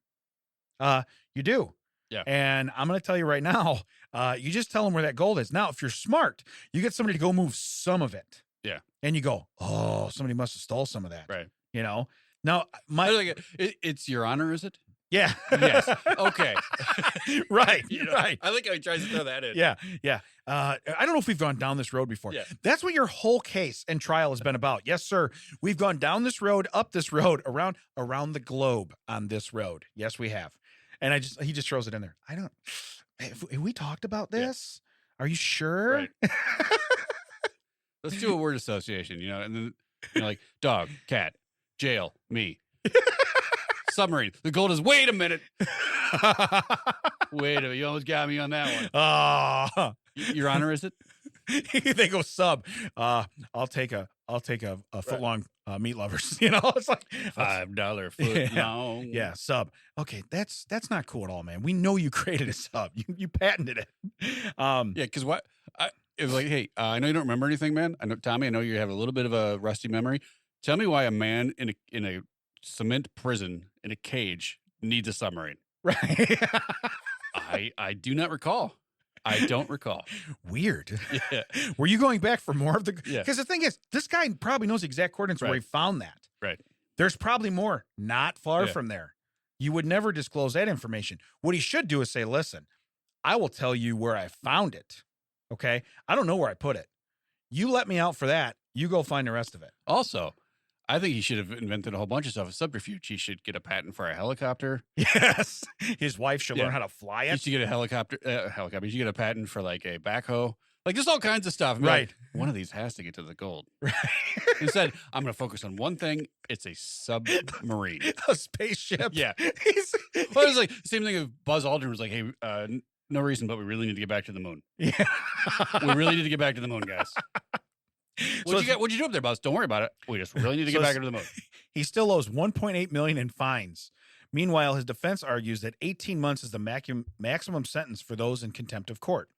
You do. Yeah. And I'm going to tell you right now, you just tell them where that gold is. Now, if you're smart, you get somebody to go move some of it. Yeah. And you go, oh, somebody must have stole some of that. Right. You know? Now, It's Your Honor, is it? yeah. Yes. Okay. Right. You know, Right. I think I tried to throw that in. Yeah. Yeah. I don't know if we've gone down this road before. Yeah. That's what your whole case and trial has been about. Yes, sir. We've gone down this road, up this road, around the globe on this road. Yes, we have. And he just throws it in there. Have we talked about this? Are you sure? Right. Let's do a word association, and then like dog, cat, jail, me. Submarine. The gold is, wait a minute. Wait a minute. You almost got me on that one. Oh. Your Honor, is it? They go sub. I'll take a foot long meat lovers. It's like $5 foot Yeah. long. yeah, sub. Okay, that's not cool at all, man. We know you created a sub. You patented it. Yeah, because it was like, hey, I know you don't remember anything, man. I know, Tommy, I know you have a little bit of a rusty memory. Tell me why a man in a cement prison in a cage needs a submarine. Right. I do not recall. I don't recall. Weird. Yeah. Were you going back for more of the? Yeah. Because the thing is, this guy probably knows the exact coordinates where he found that. Right. There's probably more not far Yeah. from there. You would never disclose that information. What he should do is say, listen, I will tell you where I found it. Okay. I don't know where I put it. You let me out for that. You go find the rest of it. Also, I think he should have invented a whole bunch of stuff. A subterfuge. He should get a patent for a helicopter. Yes. His wife should Yeah. learn how to fly He it. should get a helicopter. He should get a patent for like a backhoe. Like just all kinds of stuff. And be Right. like, one of these has to get to the gold. Right. Instead, I'm going to focus on one thing. It's a submarine. A spaceship. Yeah. He's- Well, it was like the same thing if Buzz Aldrin was like, hey, no reason, but we really need to get back to the moon. yeah. We really need to get back to the moon, guys. So What'd you do up there, Buzz? Don't worry about it. We just really need to So get back it's- into the moon. He still owes $1.8 million in fines. Meanwhile, his defense argues that 18 months is the maximum sentence for those in contempt of court.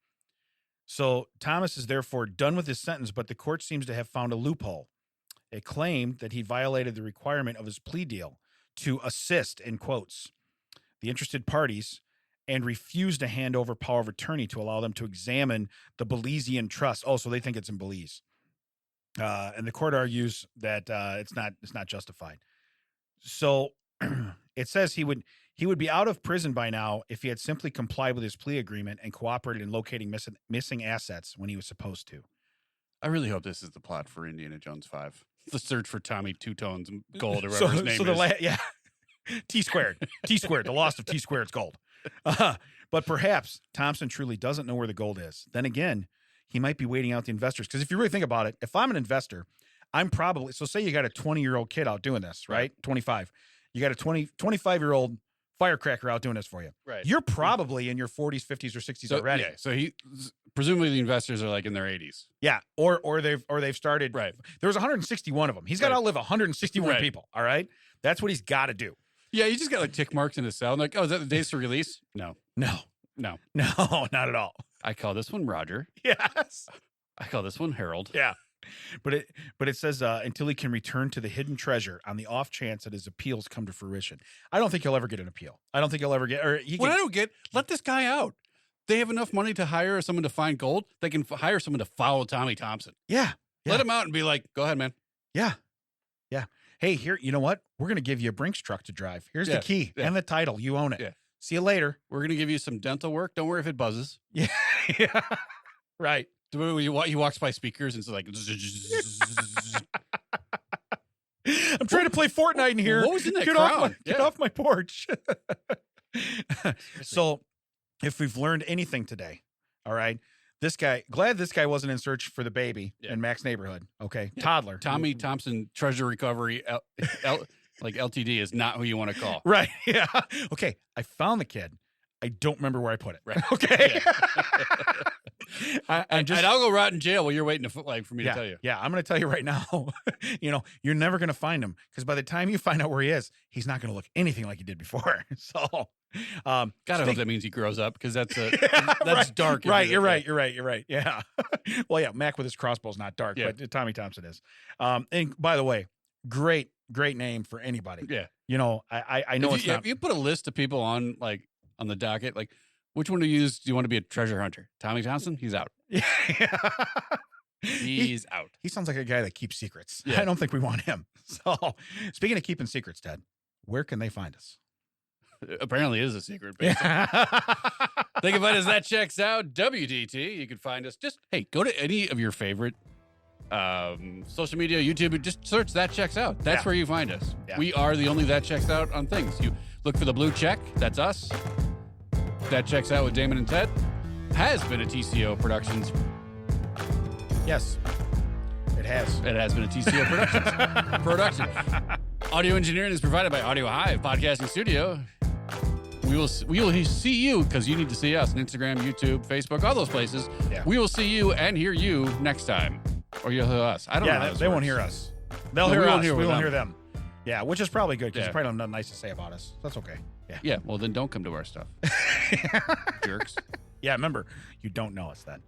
So Thomas is therefore done with his sentence, but the court seems to have found a loophole. It claimed that he violated the requirement of his plea deal to assist, in quotes, the interested parties and refused to hand over power of attorney to allow them to examine the Belizean trust. Oh, so they think it's in Belize. And the court argues that it's not justified. So it says he would be out of prison by now if he had simply complied with his plea agreement and cooperated in locating missing assets when he was supposed to. I really hope this is the plot for Indiana Jones 5. The search for Tommy Two Tones Gold or whatever his name is. Yeah. T squared. The loss of T squared's gold. But perhaps Thompson truly doesn't know where the gold is. Then again, he might be waiting out the investors. Because if you really think about it, if I'm an investor, I'm probably, so say you got a 20-year-old kid out doing this, right? 25. You got a 25-year-old firecracker out doing this for you. Right. You're probably in your 40s, 50s, or 60s already. Yeah. So presumably the investors are like in their 80s. Yeah. Or they've started. Right. There was 161 of them. He's got to outlive 161 people. All right. That's what he's got to do. Yeah. You just got like tick marks in his cell. I'm like, oh, is that the days to release? No, not at all. I call this one Roger. Yes. I call this one Harold. Yeah. But it says until he can return to the hidden treasure on the off chance that his appeals come to fruition. I don't think he'll ever get an appeal. I don't think he'll ever get. Or What I don't get, let this guy out. They have enough money to hire someone to find gold. They can hire someone to follow Tommy Thompson. Yeah. Let him out and be like, go ahead, man. Yeah. Hey, here, you know what? We're going to give you a Brinks truck to drive. Here's the key and the title. You own it. Yeah. See you later. We're going to give you some dental work. Don't worry if it buzzes. Yeah. Right. He walks by speakers and it's like, I'm trying to play Fortnite in here. What was in that Get off my porch. So if we've learned anything today, all right, glad this guy wasn't in search for the baby in Mac's neighborhood. Okay. Yeah. Toddler. Tommy Thompson Treasure Recovery, like LTD is not who you want to call. Right. Yeah. Okay. I found the kid. I don't remember where I put it. Right. Okay. Yeah. And I'll go rot in jail while you're waiting for me to tell you. Yeah, I'm going to tell you right now. You're never going to find him because by the time you find out where he is, he's not going to look anything like he did before. So, God, I hope that means he grows up because that's right, dark. Right. You're right. Yeah. Well, yeah. Mac with his crossbow is not dark, but Tommy Thompson is. And by the way, great name for anybody. Yeah. I know if you put a list of people on the docket, like, which one do you want to be a treasure hunter? Tommy Thompson? He's out. Yeah. He's out. He sounds like a guy that keeps secrets. Yeah. I don't think we want him. So, speaking of keeping secrets, Ted, where can they find us? Apparently, it is a secret. They can find us. That checks out. WDT. You can find us. Just, hey, go to any of your favorite social media, YouTube, just search That Checks Out. That's where you find us. Yeah. We are the only That Checks Out on things. You look for the blue check. That's us. That Checks Out with Damon and Ted has been a TCO Productions. Yes, it has. It has been a TCO production. Audio engineering is provided by Audio Hive Podcasting Studio. We will see you because you need to see us on Instagram, YouTube, Facebook, all those places. Yeah. We will see you and hear you next time, or you'll hear us. I don't know. They won't hear us. They'll hear us. We won't hear them. Yeah, which is probably good because you probably don't have nothing nice to say about us. That's okay. Yeah. Well, then don't come to our stuff. Jerks. Yeah, remember, you don't know us then.